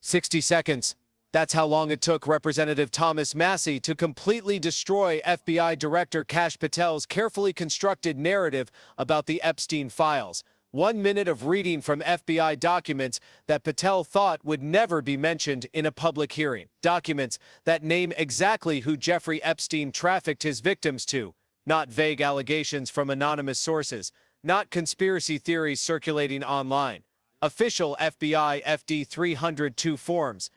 60 seconds. That's how long it took Representative Thomas Massie to completely destroy FBI Director Kash Patel's carefully constructed narrative about the Epstein files. 1 minute of reading from FBI documents that Patel thought would never be mentioned in a public hearing. Documents that name exactly who Jeffrey Epstein trafficked his victims to, not vague allegations from anonymous sources, not conspiracy theories circulating online. Official FBI FD 302 forms.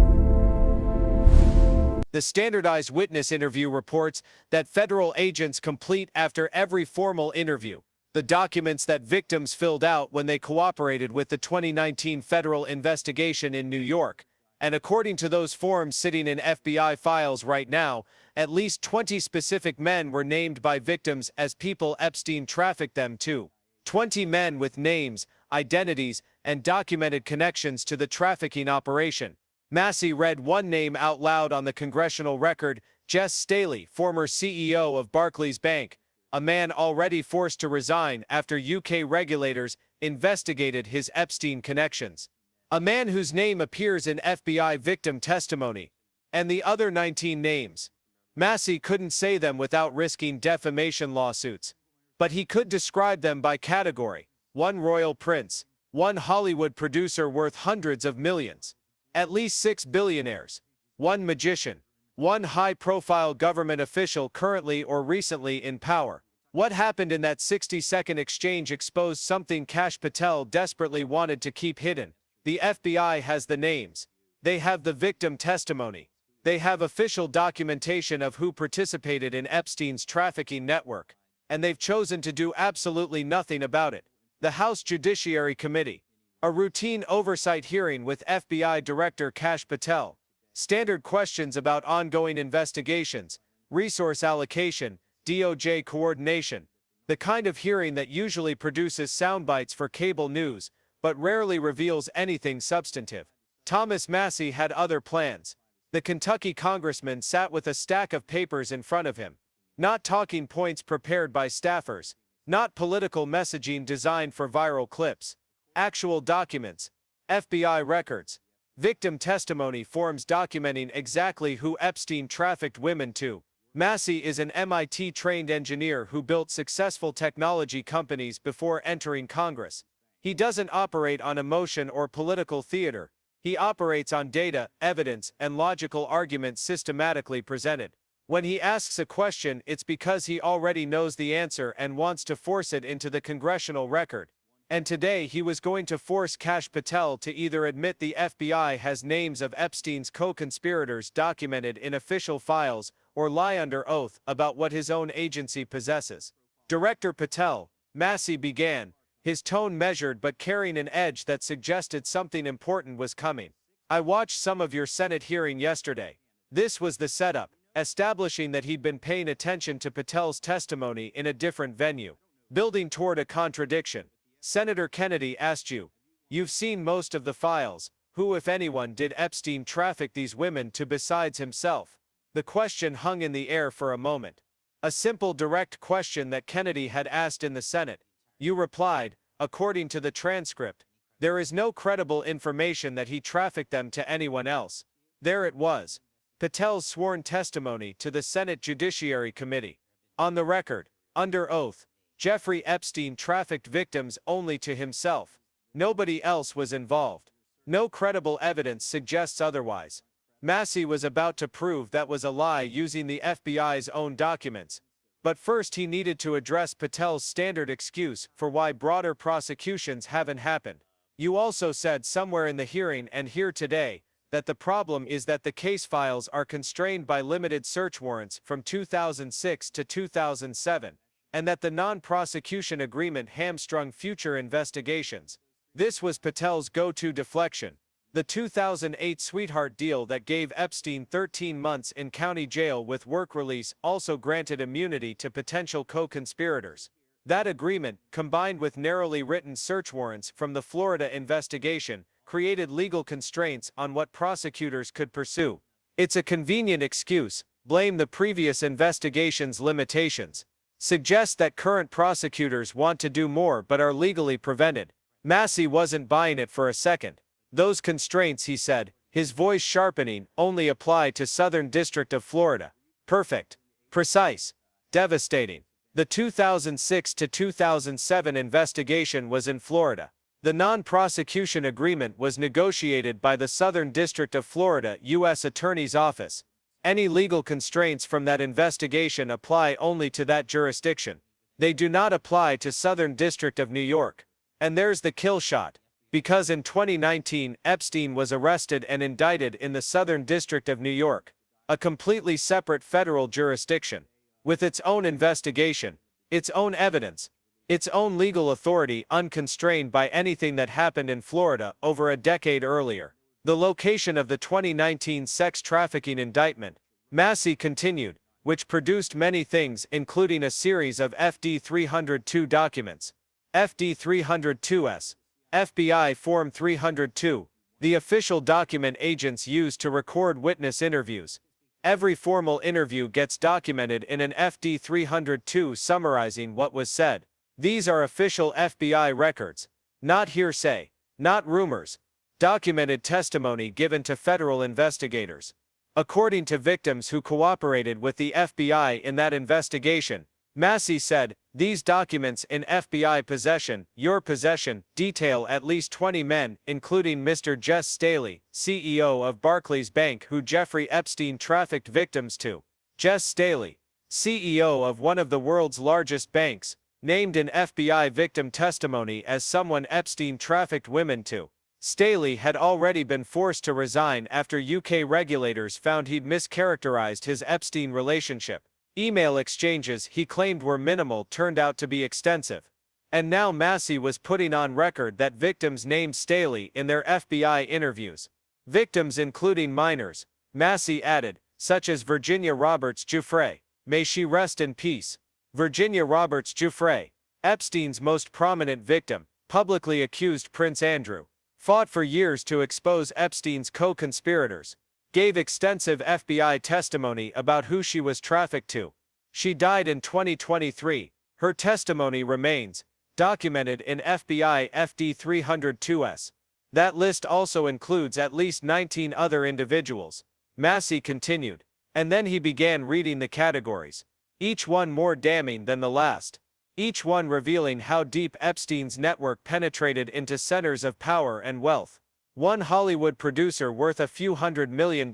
The standardized witness interview reports that federal agents complete after every formal interview. The documents that victims filled out when they cooperated with the 2019 federal investigation in New York. And according to those forms sitting in FBI files right now, at least 20 specific men were named by victims as people Epstein trafficked them to. 20 men with names, identities, and documented connections to the trafficking operation. Massie read one name out loud on the congressional record: Jess Staley, former CEO of Barclays Bank, a man already forced to resign after UK regulators investigated his Epstein connections. A man whose name appears in FBI victim testimony. And the other 19 names. Massie couldn't say them without risking defamation lawsuits. But he could describe them by category: one royal prince, one Hollywood producer worth hundreds of millions, at least 6 billionaires, one magician, one high-profile government official currently or recently in power. What happened in that 60-second exchange exposed something Kash Patel desperately wanted to keep hidden. The FBI has the names. They have the victim testimony. They have official documentation of who participated in Epstein's trafficking network. And they've chosen to do absolutely nothing about it. The House Judiciary Committee. A routine oversight hearing with FBI Director Kash Patel. Standard questions about ongoing investigations, resource allocation, DOJ coordination. The kind of hearing that usually produces soundbites for cable news, but rarely reveals anything substantive. Thomas Massie had other plans. The Kentucky congressman sat with a stack of papers in front of him. Not talking points prepared by staffers. Not political messaging designed for viral clips. Actual documents, FBI records, victim testimony forms documenting exactly who Epstein trafficked women to. Massie is an MIT-trained engineer who built successful technology companies before entering Congress. He doesn't operate on emotion or political theater. He operates on data, evidence, and logical arguments systematically presented. When he asks a question, it's because he already knows the answer and wants to force it into the congressional record. And today he was going to force Kash Patel to either admit the FBI has names of Epstein's co-conspirators documented in official files, or lie under oath about what his own agency possesses. Director Patel, Massie began, his tone measured but carrying an edge that suggested something important was coming. I watched some of your Senate hearing yesterday. This was the setup, establishing that he'd been paying attention to Patel's testimony in a different venue, building toward a contradiction. Senator Kennedy asked you, "You've seen most of the files. Who, if anyone, did Epstein traffic these women to besides himself?" The question hung in the air for a moment. A simple, direct question that Kennedy had asked in the Senate. You replied, according to the transcript, "There is no credible information that he trafficked them to anyone else." There it was. Patel's sworn testimony to the Senate Judiciary Committee. On the record, under oath, Jeffrey Epstein trafficked victims only to himself. Nobody else was involved. No credible evidence suggests otherwise. Massie was about to prove that was a lie using the FBI's own documents. But first he needed to address Patel's standard excuse for why broader prosecutions haven't happened. You also said somewhere in the hearing and here today that the problem is that the case files are constrained by limited search warrants from 2006 to 2007. And that the non-prosecution agreement hamstrung future investigations. This was Patel's go-to deflection. The 2008 sweetheart deal that gave Epstein 13 months in county jail with work release also granted immunity to potential co-conspirators. That agreement, combined with narrowly written search warrants from the Florida investigation, created legal constraints on what prosecutors could pursue. It's a convenient excuse, blame the previous investigation's limitations. Suggest that current prosecutors want to do more but are legally prevented. Massie wasn't buying it for a second. Those constraints, he said, his voice sharpening, only apply to Southern District of Florida. Perfect. Precise. Devastating. The 2006 to 2007 investigation was in Florida. The non-prosecution agreement was negotiated by the Southern District of Florida U.S. Attorney's Office. Any legal constraints from that investigation apply only to that jurisdiction. They do not apply to Southern District of New York. And there's the kill shot. Because in 2019, Epstein was arrested and indicted in the Southern District of New York, a completely separate federal jurisdiction, with its own investigation, its own evidence, its own legal authority unconstrained by anything that happened in Florida over a decade earlier. The location of the 2019 sex trafficking indictment, Massie continued, which produced many things including a series of FD 302 documents, FD 302S, FBI Form 302, the official document agents use to record witness interviews. Every formal interview gets documented in an FD 302 summarizing what was said. These are official FBI records, not hearsay, not rumors, documented testimony given to federal investigators. According to victims who cooperated with the FBI in that investigation, Massie said, "These documents in FBI possession, your possession, detail at least 20 men, including Mr. Jess Staley, CEO of Barclays Bank who Jeffrey Epstein trafficked victims to. Jess Staley, CEO of one of the world's largest banks, named in FBI victim testimony as someone Epstein trafficked women to. Staley had already been forced to resign after UK regulators found he'd mischaracterized his Epstein relationship. Email exchanges he claimed were minimal turned out to be extensive. And now Massie was putting on record that victims named Staley in their FBI interviews. Victims including minors, Massie added, such as Virginia Roberts Giuffre. May she rest in peace. Virginia Roberts Giuffre, Epstein's most prominent victim, publicly accused Prince Andrew, fought for years to expose Epstein's co-conspirators, gave extensive FBI testimony about who she was trafficked to. She died in 2023. Her testimony remains documented in FBI FD 302S. That list also includes at least 19 other individuals. Massie continued, and then he began reading the categories, each one more damning than the last, each one revealing how deep Epstein's network penetrated into centers of power and wealth. One Hollywood producer worth a few $100 million,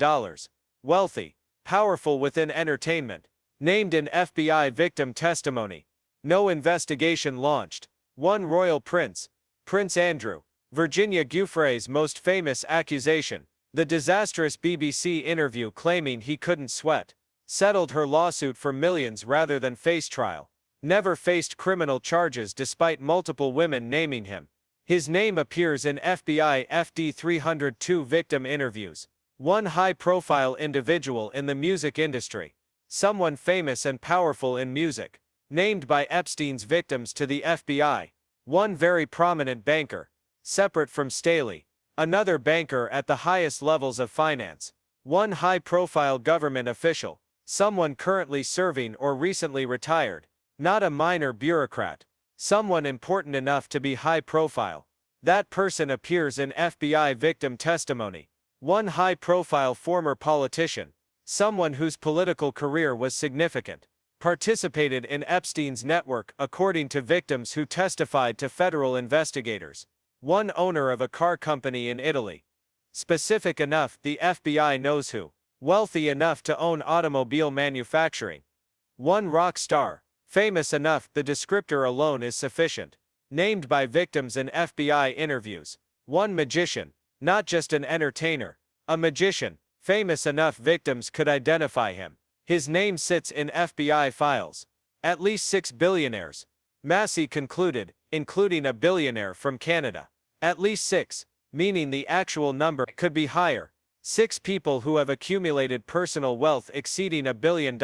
wealthy, powerful within entertainment, named in FBI victim testimony. No investigation launched. One royal prince, Prince Andrew. Virginia Giuffre's most famous accusation, the disastrous BBC interview claiming he couldn't sweat, settled her lawsuit for millions rather than face trial. Never faced criminal charges despite multiple women naming him. His name appears in FBI FD 302 victim interviews. One high-profile individual in the music industry, someone famous and powerful in music, named by Epstein's victims to the FBI. One very prominent banker, separate from Staley, another banker at the highest levels of finance. One high-profile government official, someone currently serving or recently retired, not a minor bureaucrat. Someone important enough to be high profile. That person appears in FBI victim testimony. One high-profile former politician, someone whose political career was significant, participated in Epstein's network according to victims who testified to federal investigators. One owner of a car company in Italy. Specific enough the FBI knows who. Wealthy enough to own automobile manufacturing. One rock star. Famous enough the descriptor alone is sufficient. Named by victims in FBI interviews. One magician, not just an entertainer, a magician, famous enough victims could identify him. His name sits in FBI files. At least 6 billionaires. Massie concluded, including a billionaire from Canada. At least 6, meaning the actual number could be higher. 6 people who have accumulated personal wealth exceeding $1 billion.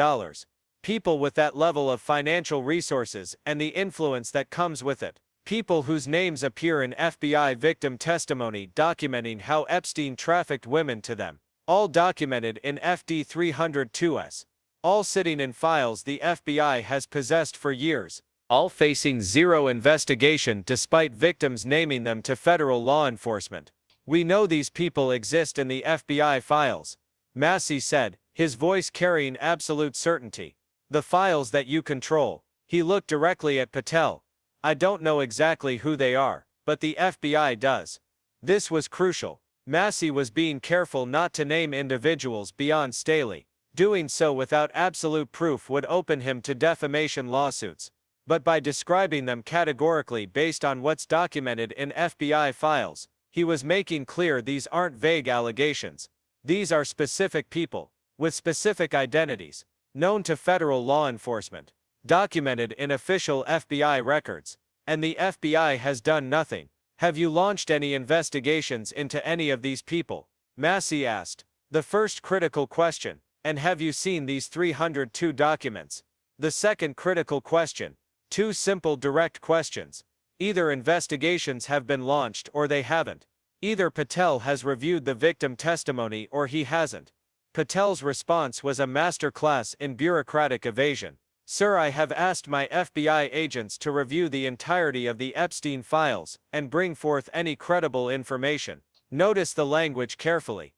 People with that level of financial resources and the influence that comes with it. People whose names appear in FBI victim testimony documenting how Epstein trafficked women to them. All documented in FD 302S. All sitting in files the FBI has possessed for years. All facing zero investigation despite victims naming them to federal law enforcement. We know these people exist in the FBI files, Massie said, his voice carrying absolute certainty. The files that you control. He looked directly at Patel. I don't know exactly who they are, but the FBI does. This was crucial. Massie was being careful not to name individuals beyond Staley. Doing so without absolute proof would open him to defamation lawsuits. But by describing them categorically based on what's documented in FBI files, he was making clear these aren't vague allegations. These are specific people, with specific identities, known to federal law enforcement, documented in official FBI records, and the FBI has done nothing. Have you launched any investigations into any of these people? Massie asked. The first critical question, and have you seen these 302 documents? The second critical question. Two simple direct questions. Either investigations have been launched or they haven't. Either Patel has reviewed the victim testimony or he hasn't. Patel's response was a masterclass in bureaucratic evasion. Sir, I have asked my FBI agents to review the entirety of the Epstein files and bring forth any credible information. Notice the language carefully.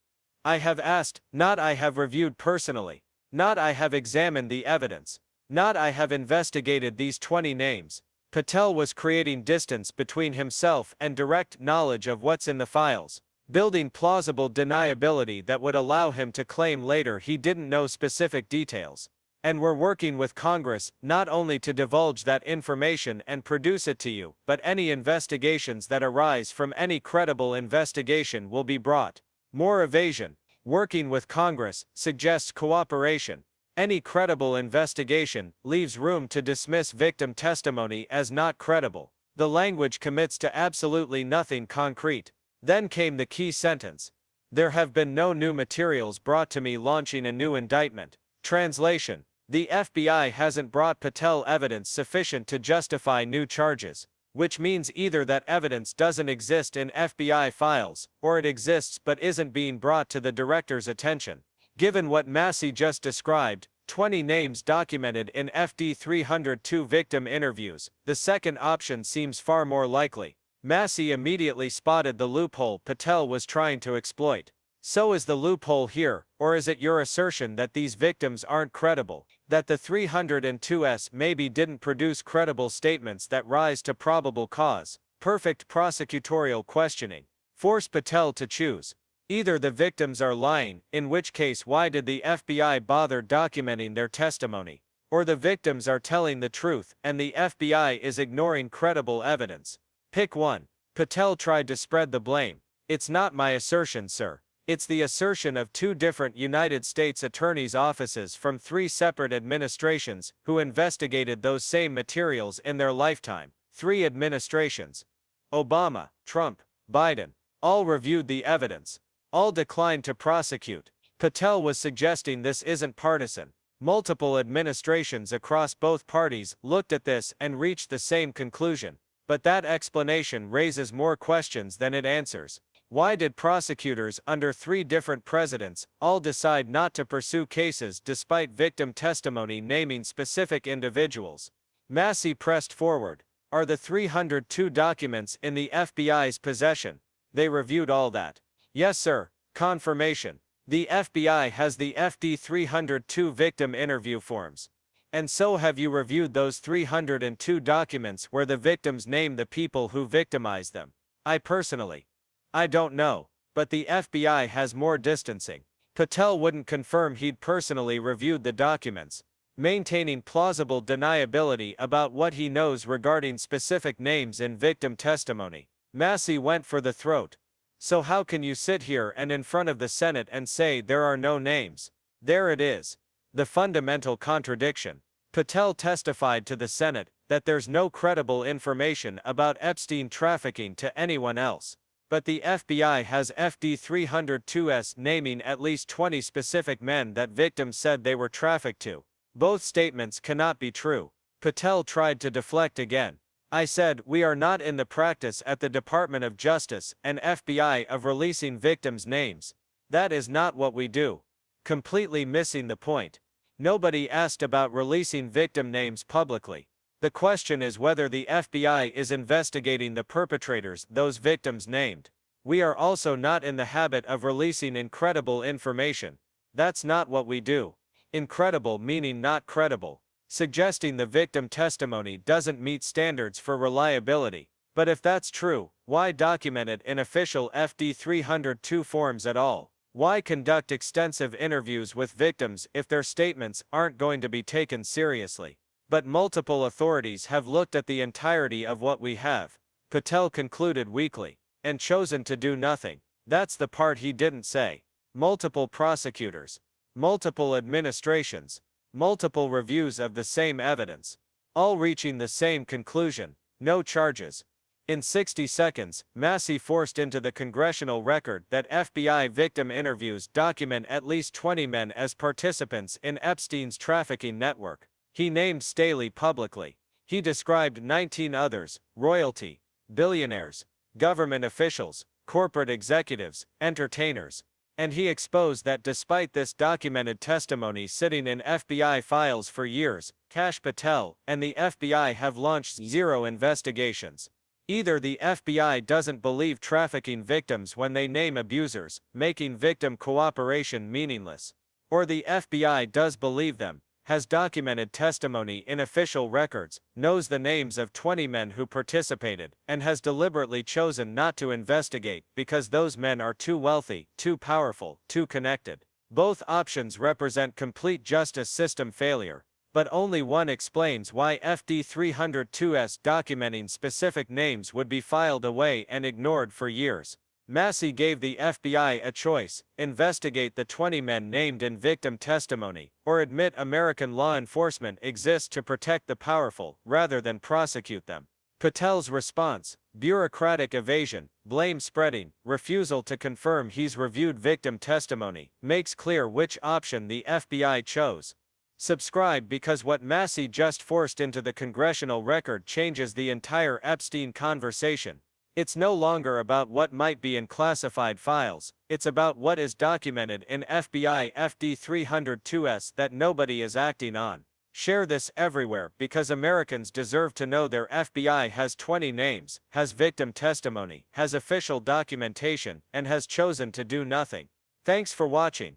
I have asked, not I have reviewed personally. Not I have examined the evidence. Not I have investigated these 20 names. Patel was creating distance between himself and direct knowledge of what's in the files, building plausible deniability that would allow him to claim later he didn't know specific details. And we're working with Congress not only to divulge that information and produce it to you, but any investigations that arise from any credible investigation will be brought. More evasion. Working with Congress suggests cooperation. Any credible investigation leaves room to dismiss victim testimony as not credible. The language commits to absolutely nothing concrete. Then came the key sentence. There have been no new materials brought to me launching a new indictment. Translation. The FBI hasn't brought Patel evidence sufficient to justify new charges, which means either that evidence doesn't exist in FBI files, or it exists but isn't being brought to the director's attention. Given what Massie just described, 20 names documented in FD 302 victim interviews, the second option seems far more likely. Massie immediately spotted the loophole Patel was trying to exploit. So is the loophole here, or is it your assertion that these victims aren't credible, that the 302s maybe didn't produce credible statements that rise to probable cause? Perfect prosecutorial questioning. Force Patel to choose. Either the victims are lying, in which case why did the FBI bother documenting their testimony, or the victims are telling the truth and the FBI is ignoring credible evidence. Pick one. Patel tried to spread the blame. It's not my assertion, sir. It's the assertion of two different United States attorneys' offices from three separate administrations who investigated those same materials in their lifetime. 3 administrations. Obama, Trump, Biden. All reviewed the evidence. All declined to prosecute. Patel was suggesting this isn't partisan. Multiple administrations across both parties looked at this and reached the same conclusion. But that explanation raises more questions than it answers. Why did prosecutors under 3 different presidents all decide not to pursue cases despite victim testimony naming specific individuals? Massie pressed forward. Are the 302 documents in the FBI's possession? They reviewed all that. Yes, sir. Confirmation. The FBI has the FD 302 victim interview forms. And so have you reviewed those 302 documents where the victims name the people who victimized them? I personally. I don't know, but the FBI has more distancing. Patel wouldn't confirm he'd personally reviewed the documents, maintaining plausible deniability about what he knows regarding specific names in victim testimony. Massie went for the throat. So how can you sit here and in front of the Senate and say there are no names? There it is. The fundamental contradiction. Patel testified to the Senate that there's no credible information about Epstein trafficking to anyone else. But the FBI has FD 302s naming at least 20 specific men that victims said they were trafficked to. Both statements cannot be true. Patel tried to deflect again. I said, we are not in the practice at the Department of Justice and FBI of releasing victims' names. That is not what we do. Completely missing the point. Nobody asked about releasing victim names publicly. The question is whether the FBI is investigating the perpetrators those victims named. We are also not in the habit of releasing incredible information. That's not what we do. Incredible meaning not credible, suggesting the victim testimony doesn't meet standards for reliability. But if that's true, why document it in official FD 302 forms at all? Why conduct extensive interviews with victims if their statements aren't going to be taken seriously? But multiple authorities have looked at the entirety of what we have, Patel concluded weakly, and chosen to do nothing. That's the part he didn't say. Multiple prosecutors, multiple administrations, multiple reviews of the same evidence, all reaching the same conclusion: no charges. In 60 seconds, Massie forced into the congressional record that FBI victim interviews document at least 20 men as participants in Epstein's trafficking network. He named Staley publicly. He described 19 others: royalty, billionaires, government officials, corporate executives, entertainers. And he exposed that despite this documented testimony sitting in FBI files for years, Kash Patel and the FBI have launched zero investigations. Either the FBI doesn't believe trafficking victims when they name abusers, making victim cooperation meaningless, or the FBI does believe them, has documented testimony in official records, knows the names of 20 men who participated, and has deliberately chosen not to investigate because those men are too wealthy, too powerful, too connected. Both options represent complete justice system failure, but only one explains why FD 302's documenting specific names would be filed away and ignored for years. Massie gave the FBI a choice: investigate the 20 men named in victim testimony, or admit American law enforcement exists to protect the powerful, rather than prosecute them. Patel's response: bureaucratic evasion, blame spreading, refusal to confirm he's reviewed victim testimony, makes clear which option the FBI chose. Subscribe because what Massie just forced into the congressional record changes the entire Epstein conversation. It's no longer about what might be in classified files, it's about what is documented in FBI FD 302's that nobody is acting on. Share this everywhere because Americans deserve to know their FBI has 20 names, has victim testimony, has official documentation, and has chosen to do nothing. Thanks for watching.